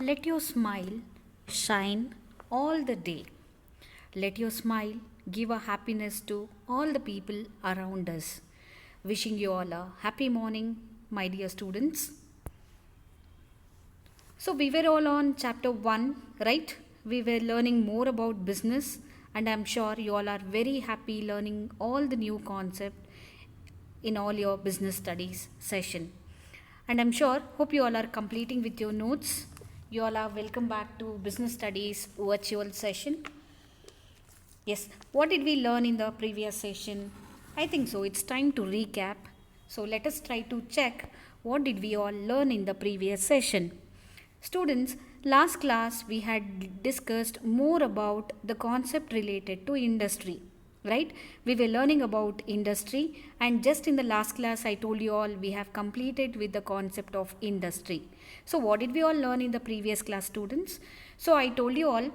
Let your smile shine all the day. Let your smile give a happiness to all the people around us. Wishing you all a happy morning, my dear students. So, we were all on chapter 1, right? We were learning more about business, and I'm sure you all are very happy learning all the new concept in all your business studies session. And I'm sure, hope you all are completing with your notes. You all are welcome back to business studies virtual session. Yes, what did we learn in the previous session? I think so. It's time to recap. So let us try to check what did we all learn in the previous session. Students, last class we had discussed more about the concept related to industry, right? We were learning about industry, and just in the last class I told you all we have completed with the concept of industry. So what did we all learn in the previous class, students? So I told you all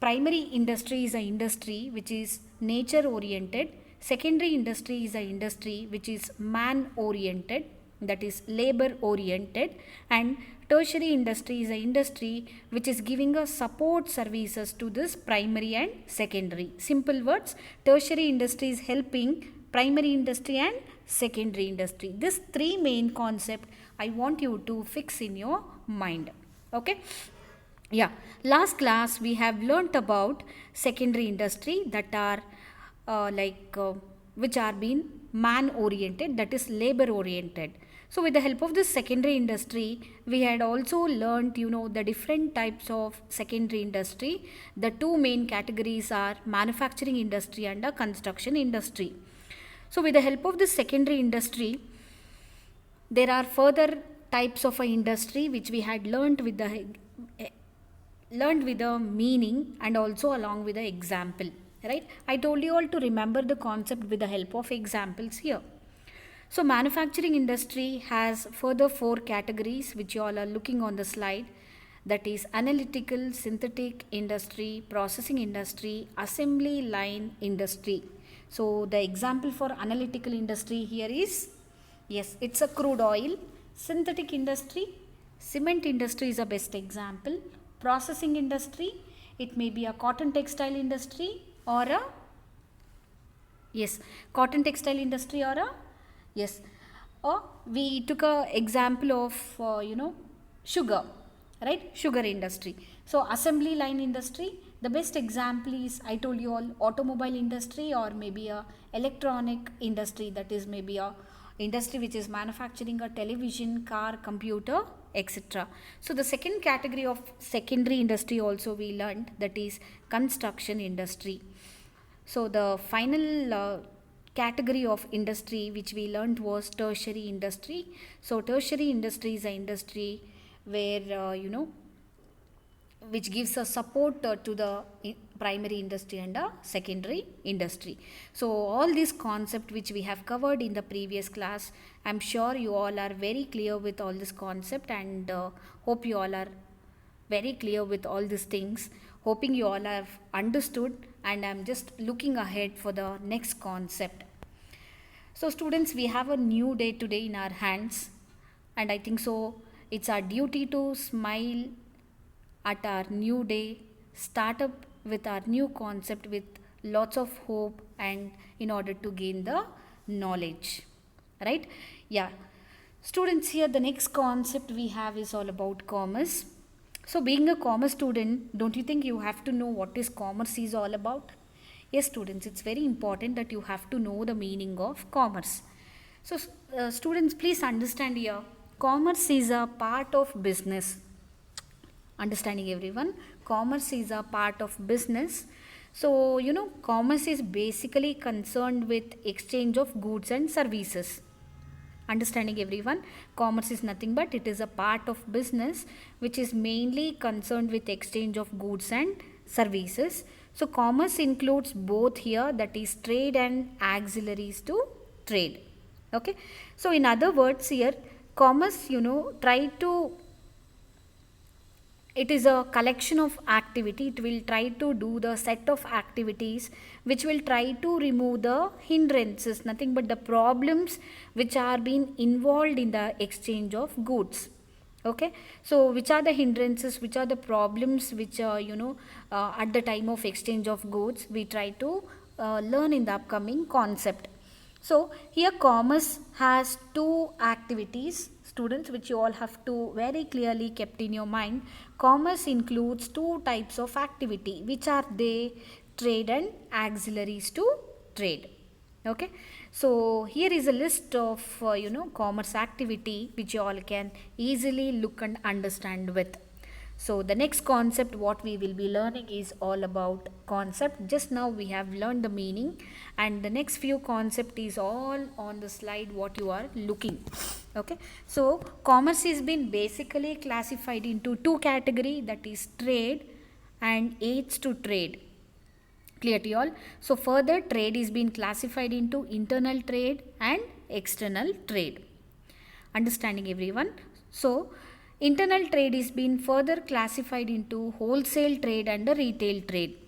primary industry is a industry which is nature oriented, secondary industry is a industry which is man oriented, that is labor oriented, and tertiary industry is a industry which is giving us support services to this primary and secondary. Simple words, tertiary industry is helping primary industry and secondary industry. This three main concept I want you to fix in your mind. Okay. Yeah, last class we have learnt about secondary industry that are which are being man oriented, that is labor oriented. So with the help of this secondary industry we had also learnt the different types of secondary industry. The two main categories are manufacturing industry and a construction industry. So with the help of this secondary industry there are further types of a industry which we had learnt with the meaning and also along with the example, right? I told you all to remember the concept with the help of examples here. So manufacturing industry has further four categories which you all are looking on the slide, that is analytical, synthetic industry, processing industry, assembly line industry. So the example for analytical industry here is, yes, it's a crude oil. Synthetic industry, cement industry is a best example. Processing industry, it may be a cotton textile industry or a, yes, cotton textile industry or a, yes, or we took a example of sugar, right? Sugar industry. So assembly line industry, the best example is, I told you all, automobile industry or maybe a electronic industry, that is maybe a industry which is manufacturing a television, car, computer, etc. So the second category of secondary industry also we learned, that is construction industry. So the final category of industry which we learned was tertiary industry. So tertiary industry is an industry where which gives a support to the primary industry and a secondary industry. So all these concept which we have covered in the previous class, I'm sure you all are very clear with all this concept, and hope you all are very clear with all these things. Hoping you all have understood, and I'm just looking ahead for the next concept. So students, we have a new day today in our hands, and I think so it's our duty to smile at our new day, start up with our new concept with lots of hope, and in order to gain the knowledge, right? Yeah, students, here the next concept we have is all about commerce. So being a commerce student, don't you think you have to know what is commerce is all about? Yes students, it's very important that you have to know the meaning of commerce. So students, please understand here, commerce is a part of business. Understanding everyone, commerce is a part of business. So commerce is basically concerned with exchange of goods and services. Understanding everyone, commerce is nothing but it is a part of business which is mainly concerned with exchange of goods and services. So commerce includes both here, that is trade and auxiliaries to trade. Okay, so in other words here, commerce try to, it is a collection of activity. It will try to do the set of activities which will try to remove the hindrances, nothing but the problems which are being involved in the exchange of goods. Okay, so which are the hindrances, which are the problems which at the time of exchange of goods we try to learn in the upcoming concept. So here commerce has two activities, students, which you all have to very clearly kept in your mind. Commerce includes two types of activity, which are they? Trade and auxiliaries to trade. Okay, so here is a list of commerce activity which you all can easily look and understand with. So the next concept what we will be learning is all about concept. Just now we have learned the meaning, and the next few concept is all on the slide what you are looking. Okay, so commerce is been basically classified into two category, that is trade and aids to trade. Clear to you all? So further, trade is being classified into internal trade and external trade. Understanding everyone? So internal trade is being further classified into wholesale trade and the retail trade.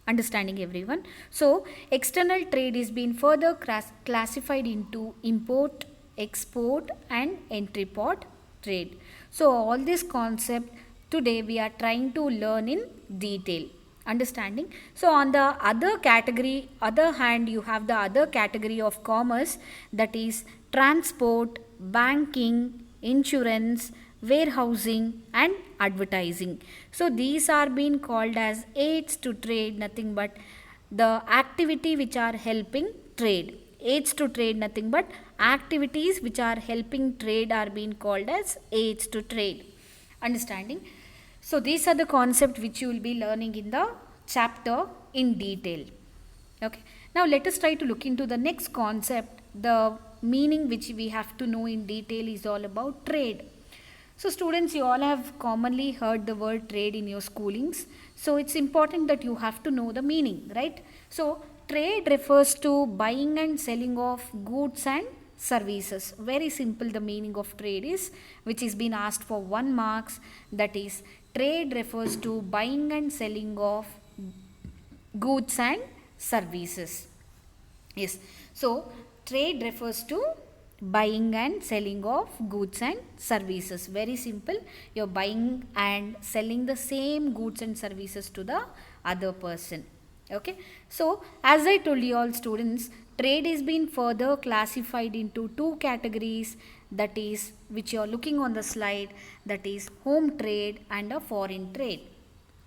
Understanding everyone? So external trade is being further classified into import, export and entry port trade. So all this concept today we are trying to learn in detail. Understanding? So on the other hand, you have the other category of commerce, that is transport, banking, insurance, warehousing and advertising. So these are being called as aids to trade, nothing but the activity which are helping trade. Aids to trade, nothing but activities which are helping trade are being called as aids to trade. Understanding? So these are the concepts which you will be learning in the chapter in detail. Okay. Now let us try to look into the next concept. The meaning which we have to know in detail is all about trade. So students, you all have commonly heard the word trade in your schoolings. So it's important that you have to know the meaning, right? So trade refers to buying and selling of goods and services. Very simple the meaning of trade is, which is been asked for 1 marks, that is trade refers to buying and selling of goods and services. Yes, so trade refers to buying and selling of goods and services. Very simple, you're buying and selling the same goods and services to the other person. Okay, so as I told you all students, trade is being further classified into two categories, that is which you are looking on the slide, that is home trade and a foreign trade.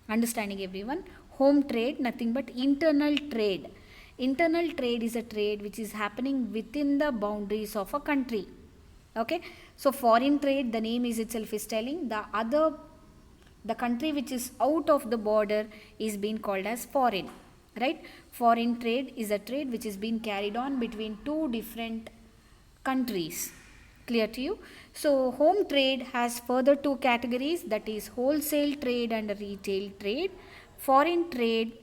Understanding everyone? Home trade, nothing but internal trade. Internal trade is a trade which is happening within the boundaries of a country. Okay, so foreign trade, the name is itself is telling the country which is out of the border is being called as foreign, right? Foreign trade is a trade which is being carried on between two different countries. Clear to you? So home trade has further two categories, that is wholesale trade and retail trade. Foreign trade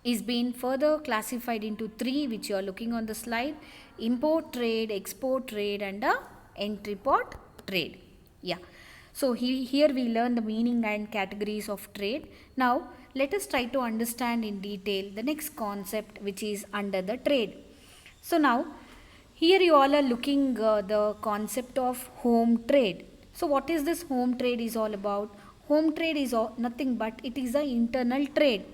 is being further classified into three, which you are looking on the slide: import trade, export trade and entry port trade. Yeah, so here we learn the meaning and categories of trade. Now let us try to understand in detail the next concept which is under the trade. So now here you all are looking the concept of home trade. So what is this home trade is all about? Home trade is nothing but it is an internal trade.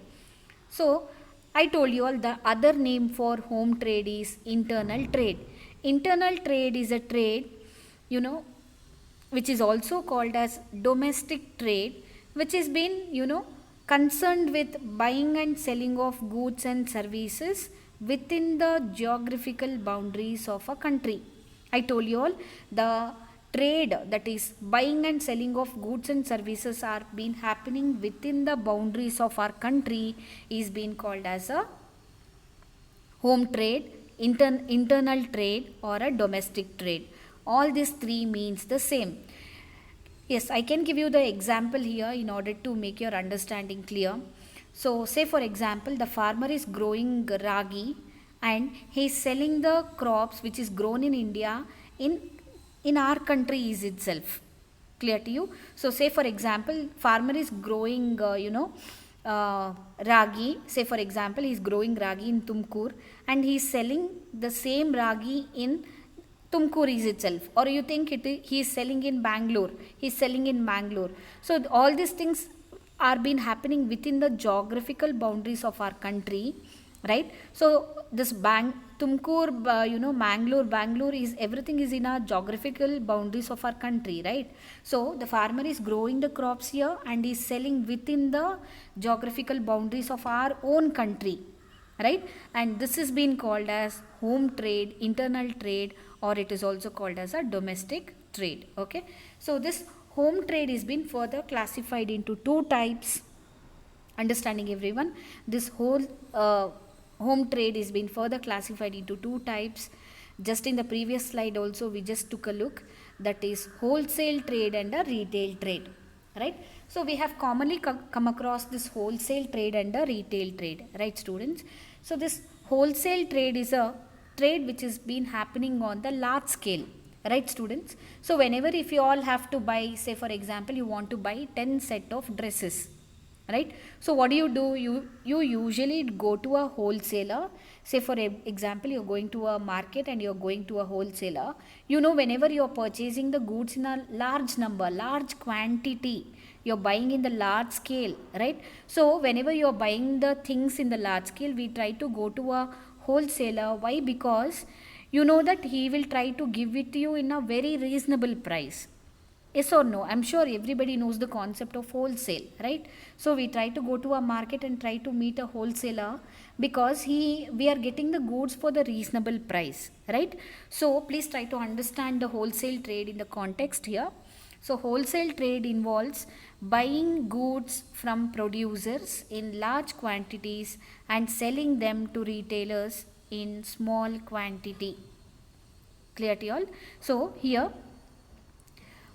So I told you all the other name for home trade is internal trade. Internal trade is a trade, which is also called as domestic trade, which has been, concerned with buying and selling of goods and services within the geographical boundaries of a country. I told you all the trade, that is buying and selling of goods and services, are been happening within the boundaries of our country is being called as a home trade, internal trade or a domestic trade. All these three means the same. Yes, I can give you the example here in order to make your understanding clear. So say for example, the farmer is growing ragi and he is selling the crops which is grown in India in our country is itself. Clear to you? So say for example, farmer is growing ragi. Say for example, he is growing ragi in Tumkur and he is selling the same ragi in Tumkur is itself, or you think he is selling in Bangalore, he is selling in Mangalore. So all these things are been happening within the geographical boundaries of our country, right? So this Tumkur, Mangalore, Bangalore is everything is in our geographical boundaries of our country, right? So the farmer is growing the crops here and is selling within the geographical boundaries of our own country, right? And this is being called as home trade, internal trade, or it is also called as a domestic trade. Okay, so this home trade is been further classified into two types. Understanding everyone, this whole home trade is been further classified into two types. Just in the previous slide also we just took a look, that is wholesale trade and a retail trade, right? So we have commonly come across this wholesale trade and a retail trade, right students? So this wholesale trade is a trade which has been happening on the large scale, right students? So whenever if you all have to buy, say for example you want to buy 10 set of dresses, right? So what do? You usually go to a wholesaler. Say for example you're going to a market and you're going to a wholesaler. You know, whenever you're purchasing the goods in a large number, large quantity, you're buying in the large scale, right? So whenever you're buying the things in the large scale, we try to go to a wholesaler. Why? Because you know that he will try to give it to you in a very reasonable price. Yes or no? I'm sure everybody knows the concept of wholesale, right? So we try to go to a market and try to meet a wholesaler because we are getting the goods for the reasonable price, right? So please try to understand the wholesale trade in the context here. So wholesale trade involves buying goods from producers in large quantities and selling them to retailers in small quantity. Clear to all? So here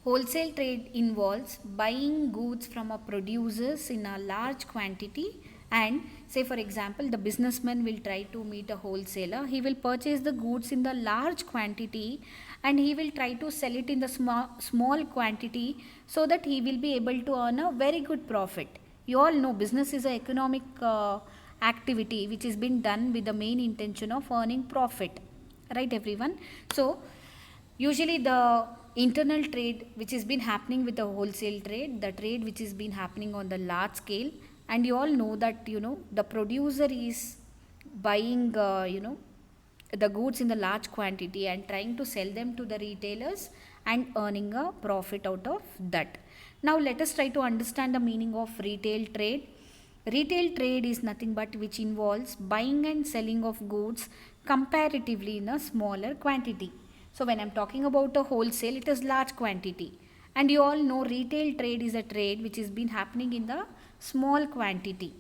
wholesale trade involves buying goods from a producers in a large quantity, and say for example the businessman will try to meet a wholesaler. He will purchase the goods in the large quantity and he will try to sell it in the small quantity so that he will be able to earn a very good profit. You all know business is an economic activity which is being done with the main intention of earning profit, right everyone? So usually the internal trade which has been happening with the wholesale trade, the trade which has been happening on the large scale, and you all know that the producer is buying the goods in the large quantity and trying to sell them to the retailers and earning a profit out of that. Now let us try to understand the meaning of retail trade. Retail trade is nothing but which involves buying and selling of goods comparatively in a smaller quantity. So when I'm talking about a wholesale, it is large quantity. And you all know retail trade is a trade which has been happening in the small quantity.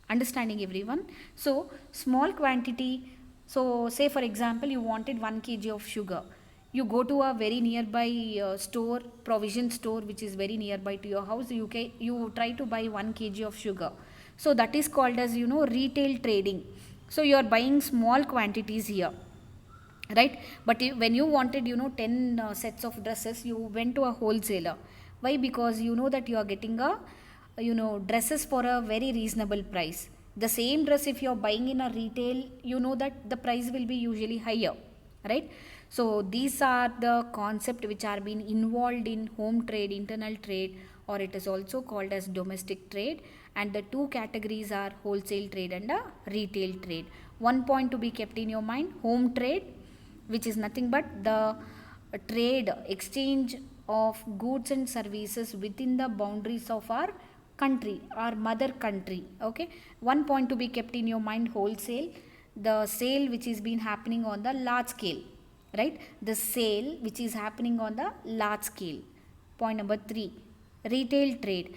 Understanding everyone? So small quantity, so say for example you wanted 1 kg of sugar. You go to a very nearby store, provision store which is very nearby to your house. You try to buy 1 kg of sugar. So that is called as retail trading. So you are buying small quantities here, right? But when you wanted 10 sets of dresses, you went to a wholesaler. Why? Because you know that you are getting a dresses for a very reasonable price. The same dress if you are buying in a retail, you know that the price will be usually higher, right? So these are the concept which are being involved in home trade, internal trade, or it is also called as domestic trade, and the two categories are wholesale trade and a retail trade. One point to be kept in your mind: home trade, which is nothing but the trade exchange of goods and services within the boundaries of our country, our mother country. Okay, one point to be kept in your mind: wholesale, the sale which is been happening on the large scale, right? The sale which is happening on the large scale. Point number 3, retail trade.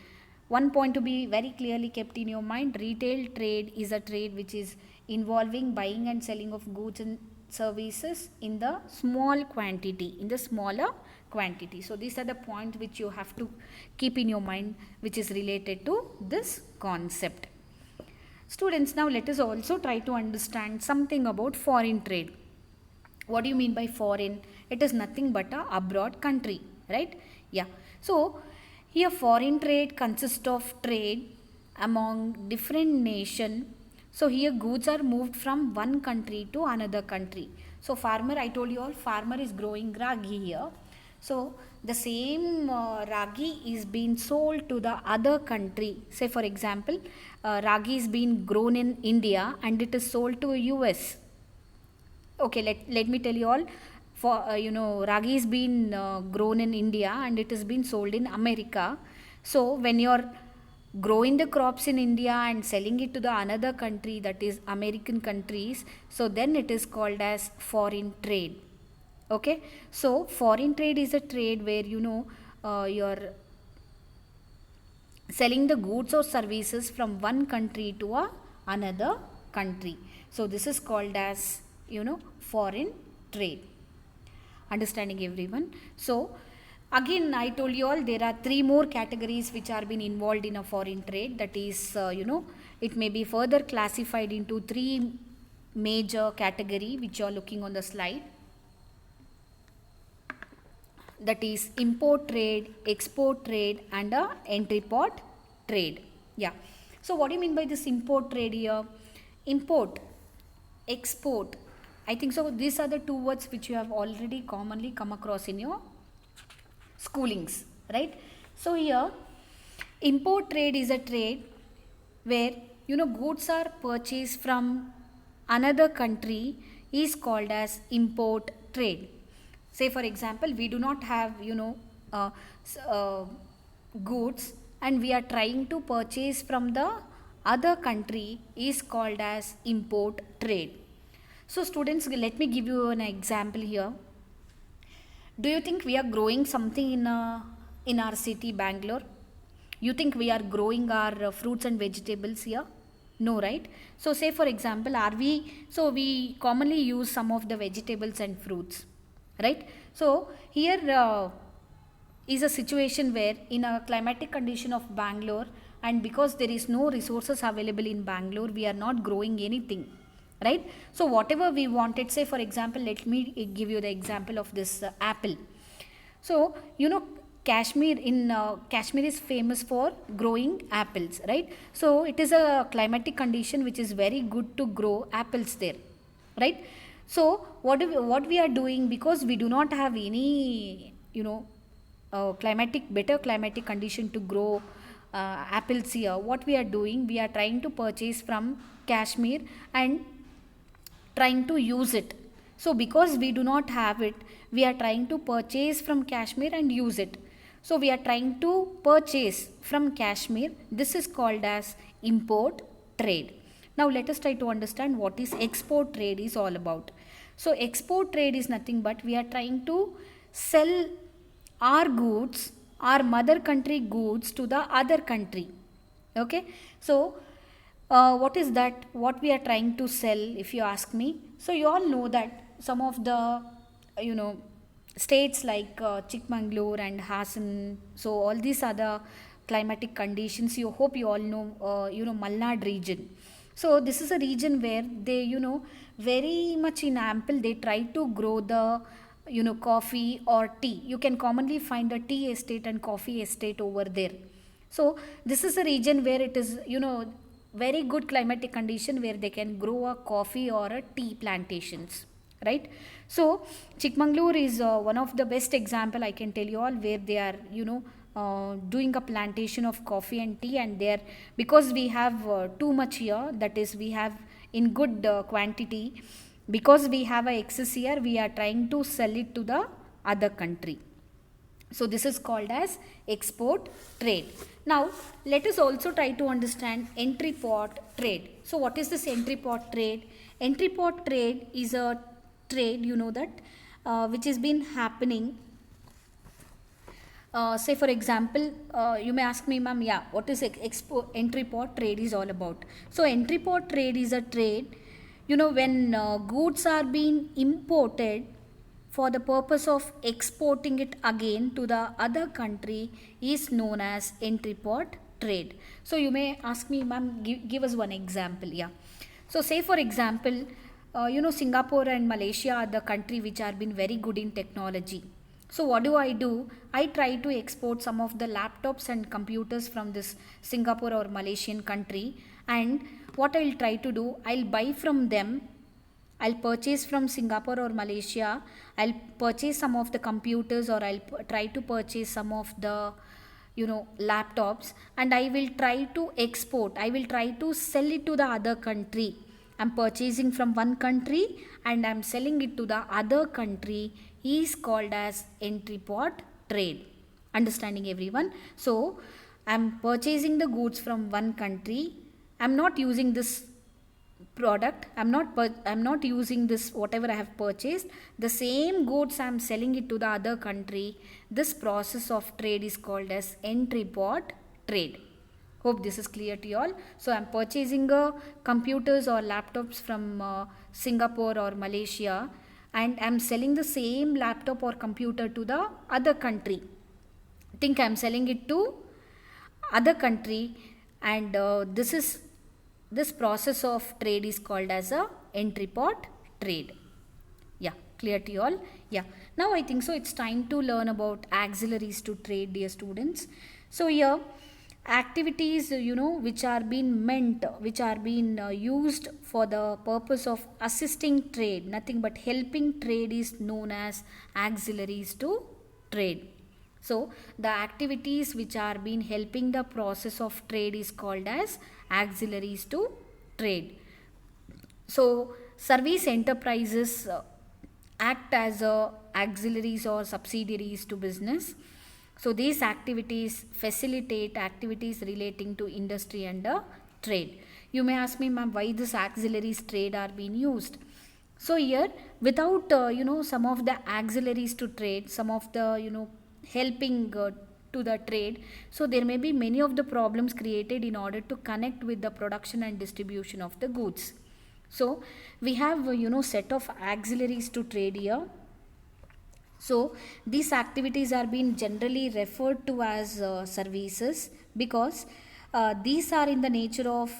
One point to be very clearly kept in your mind: retail trade is a trade which is involving buying and selling of goods and services in the small quantity, in the smaller quantity. So these are the points which you have to keep in your mind, which is related to this concept. Students, now let us also try to understand something about foreign trade. What do you mean by foreign? It is nothing but a abroad country, right? Yeah. So here foreign trade consists of trade among different nations. So here goods are moved from one country to another country. So farmer, I told you all, farmer is growing ragi here. So the same ragi is being sold to the other country. Say for example, ragi is being grown in India and it is sold to US. Okay, let me tell you all, for ragi is being grown in India and it is being sold in America. So when you're growing the crops in India and selling it to the another country, that is American countries, so then it is called as foreign trade. Okay, so foreign trade is a trade where you're selling the goods or services from one country to another country. So this is called as foreign trade. Understanding everyone? So again, I told you all there are three more categories which are been involved in a foreign trade. That is it may be further classified into three major category which you are looking on the slide. That is import trade, export trade, and entry port trade. Yeah, so what do you mean by this import trade here? Import, export, I think so these are the two words which you have already commonly come across in your schoolings, right? So here import trade is a trade where goods are purchased from another country is called as import trade. Say for example, we do not have goods and we are trying to purchase from the other country is called as import trade. So students, let me give you an example here. Do you think we are growing something in our city Bangalore? You think we are growing our fruits and vegetables here? No, right? So say for example, we commonly use some of the vegetables and fruits, right? So here is a situation where in a climatic condition of Bangalore, and because there is no resources available in Bangalore, we are not growing anything, right? So whatever we wanted, say for example, let me give you the example of this apple. So Kashmir is famous for growing apples, right? So it is a climatic condition which is very good to grow apples there, right? So what we are doing, because we do not have any better climatic condition to grow apples here, what we are doing, we are trying to purchase from Kashmir and trying to use it. So because we do not have it, we are trying to purchase from Kashmir and use it. So we are trying to purchase from Kashmir. This is called as import trade. Now let us try to understand what is export trade is all about. So export trade is nothing but we are trying to sell our goods, our mother country goods, to the other country. Okay, so what is that, what we are trying to sell, if you ask me? So you all know that some of the states like Chikmagalur and Hassan, so all these other climatic conditions, you hope you all know Malnad region. So this is a region where they very much in ample they try to grow the coffee or tea. You can commonly find a tea estate and coffee estate over there. So this is a region where it is very good climatic condition where they can grow a coffee or a tea plantations, right? So Chikmagalur is one of the best example I can tell you all, where they are doing a plantation of coffee and tea, and there, because we have too much here, that is we have in good quantity, because we have a excess here, we are trying to sell it to the other country. So this is called as export trade. Now let us also try to understand entry port trade. So what is this entry port trade? Entry port trade is a trade which has been happening. Say for example, you may ask me, ma'am, yeah, what is entry port trade is all about? So entry port trade is a trade when goods are being imported for the purpose of exporting it again to the other country is known as entry port trade. So you may ask me, ma'am, give us one example. Yeah, so say for example, Singapore and Malaysia are the country which are been very good in technology. So what do? I try to export some of the laptops and computers from this Singapore or Malaysian country, and what I'll try to do, I'll buy from them I'll purchase from Singapore or Malaysia. I'll purchase some of the computers, or I'll try to purchase some of the laptops, and I will try to export. I will try to sell it to the other country. I'm purchasing from one country and I'm selling it to the other country is called as entry pot trade. Understanding everyone? So I'm purchasing the goods from one country. I'm not using this product. I'm not using this whatever I have purchased. The same goods I'm selling it to the other country. This process of trade is called as entry pot trade. Hope this is clear to you all. So I'm purchasing computers or laptops from Singapore or Malaysia, and I'm selling the same laptop or computer to the other country. Think I'm selling it to other country, and this process of trade is called as a entry pot trade. Yeah, clear to you all? Yeah. Now I think so it's time to learn about auxiliaries to trade, dear students. So here, activities which are being used for the purpose of assisting trade, nothing but helping trade, is known as auxiliaries to trade. So the activities which are being helping the process of trade is called as auxiliaries to trade. So service enterprises act as auxiliaries or subsidiaries to business. So these activities facilitate activities relating to industry and trade. You may ask me, ma'am, why these auxiliaries trade are being used? So here, without some of the auxiliaries to trade, some of the helping to the trade, so there may be many of the problems created in order to connect with the production and distribution of the goods. So we have set of auxiliaries to trade here. So these activities are being generally referred to as services, because these are in the nature of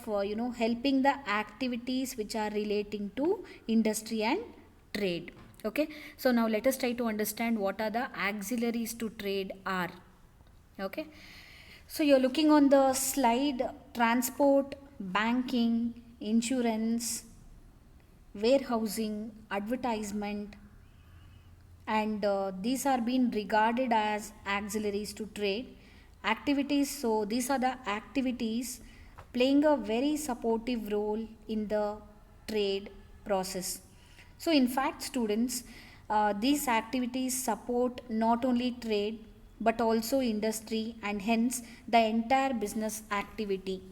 helping the activities which are relating to industry and trade. Okay, so now let us try to understand what are the auxiliaries to trade are. Okay, so you're looking on the slide: transport, banking, insurance, warehousing, advertisement, and these are being regarded as auxiliaries to trade activities. So these are the activities playing a very supportive role in the trade process. So in fact, students, these activities support not only trade but also industry, and hence the entire business activity.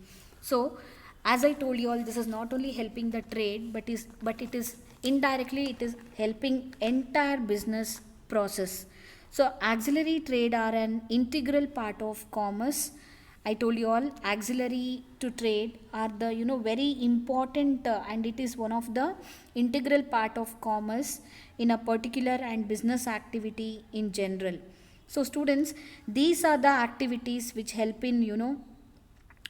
So as I told you all, this is not only helping the trade, but it is indirectly it is helping entire business process. So auxiliary trade are an integral part of commerce. I told you all, auxiliary to trade are the very important and it is one of the integral part of commerce in a particular and business activity in general. So students, these are the activities which help in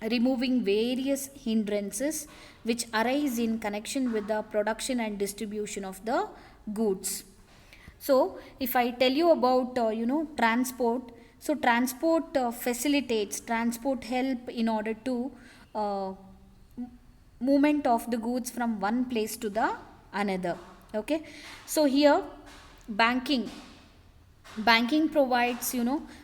removing various hindrances which arise in connection with the production and distribution of the goods. So if I tell you about transport, so transport facilitates, transport help in order to movement of the goods from one place to the another. Okay, so here banking provides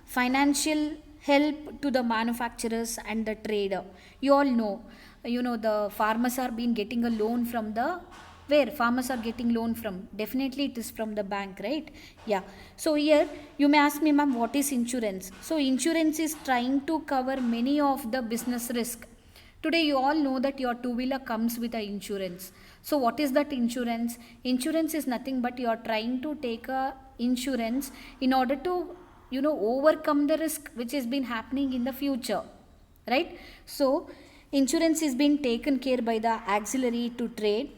financial help to the manufacturers and the trader. You all know the farmers are been getting a loan from the where farmers are getting loan from, definitely it is from the bank, right? Yeah. So here you may ask me, ma'am, what is insurance? So insurance is trying to cover many of the business risk. Today you all know that your two-wheeler comes with a insurance. So what is that insurance? Insurance is nothing but you are trying to take a insurance in order to overcome the risk which has been happening in the future, right? So insurance is being taken care by the auxiliary to trade.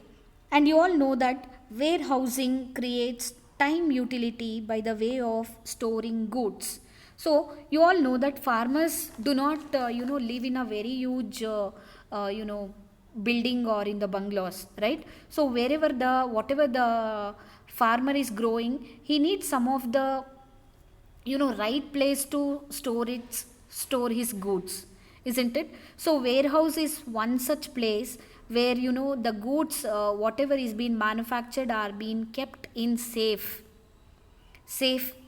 And you all know that warehousing creates time utility by the way of storing goods. So you all know that farmers do not live in a very huge building or in the bungalows, right? So whatever the farmer is growing, he needs some of the right place to store his goods, isn't it? So warehouse is one such place where the goods, whatever is being manufactured, are being kept in safe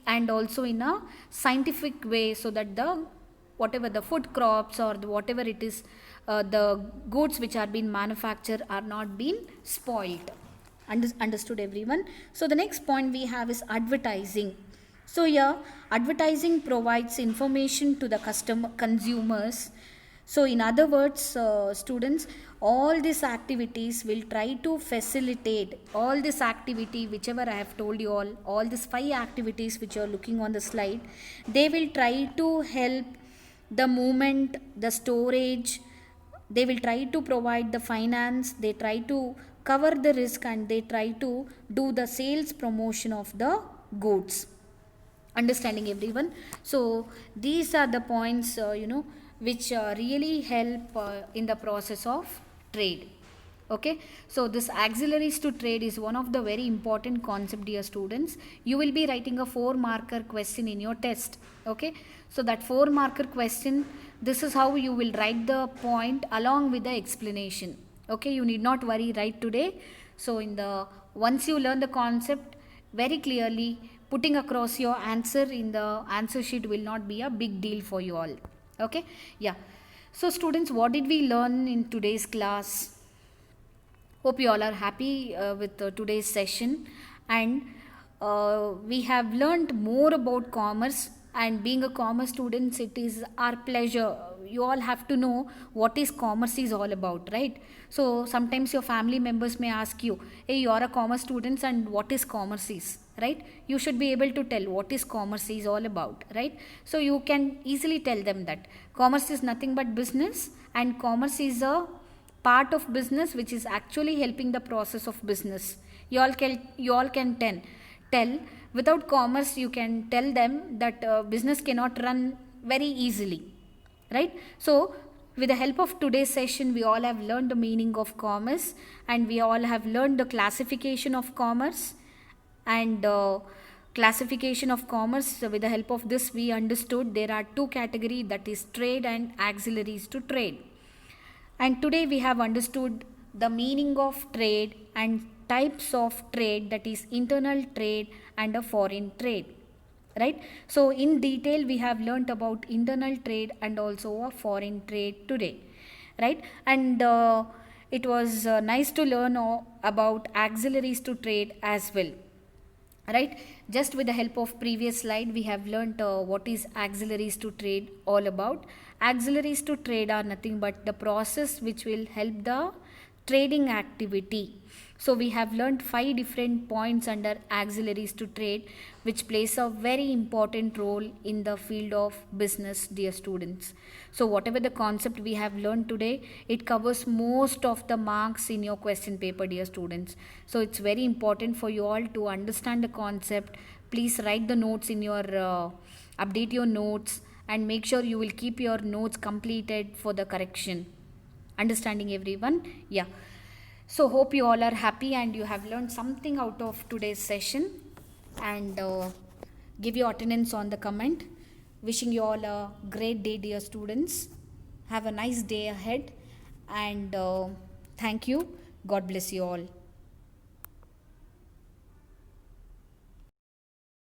and also in a scientific way, so that the whatever the food crops or whatever it is, the goods which are being manufactured are not being spoiled. Understood everyone? So the next point we have is advertising. So here advertising provides information to the consumers. So in other words, students, all these activities will try to facilitate all this activity, whichever I have told you, all these 5 activities which you are looking on the slide, they will try to help the movement, the storage, they will try to provide the finance, they try to cover the risk, and they try to do the sales promotion of the goods. Understanding everyone? So these are the points which really help in the process of trade. Okay, so this auxiliaries to trade is one of the very important concept, dear students. You will be writing a 4-marker question in your test. Okay, so that 4-marker question, this is how you will write the point along with the explanation. Okay, you need not worry right today. So once you learn the concept very clearly, putting across your answer in the answer sheet will not be a big deal for you all. Okay, yeah. So students, what did we learn in today's class? Hope you all are happy with today's session, and we have learned more about commerce. And being a commerce students, it is our pleasure. You all have to know what is commerce is all about, right? So sometimes your family members may ask you, hey, you are a commerce students, and what is commerce is, right? You should be able to tell what is commerce is all about, right? So you can easily tell them that commerce is nothing but business, and commerce is a part of business which is actually helping the process of business. You all can tell without commerce, you can tell them that business cannot run very easily, right? So with the help of today's session, we all have learned the meaning of commerce, and we all have learned the classification of commerce. And classification of commerce, so with the help of this, we understood there are 2 categories, that is trade and auxiliaries to trade. And today we have understood the meaning of trade and types of trade, that is internal trade and a foreign trade, right? So in detail we have learnt about internal trade and also a foreign trade today, right? And it was nice to learn about auxiliaries to trade as well, right? Just with the help of previous slide, we have learnt what is auxiliaries to trade all about. Auxiliaries to trade are nothing but the process which will help the trading activity. So we have learnt 5 different points under auxiliaries to trade, which plays a very important role in the field of business, dear students. So whatever the concept we have learned today, it covers most of the marks in your question paper, dear students. So it's very important for you all to understand the concept. Please write the notes in your update your notes, and make sure you will keep your notes completed for the correction. Understanding everyone? Yeah. So hope you all are happy and you have learned something out of today's session, and give your attendance on the comment. Wishing you all a great day, dear students. Have a nice day ahead, and thank you. God bless you all.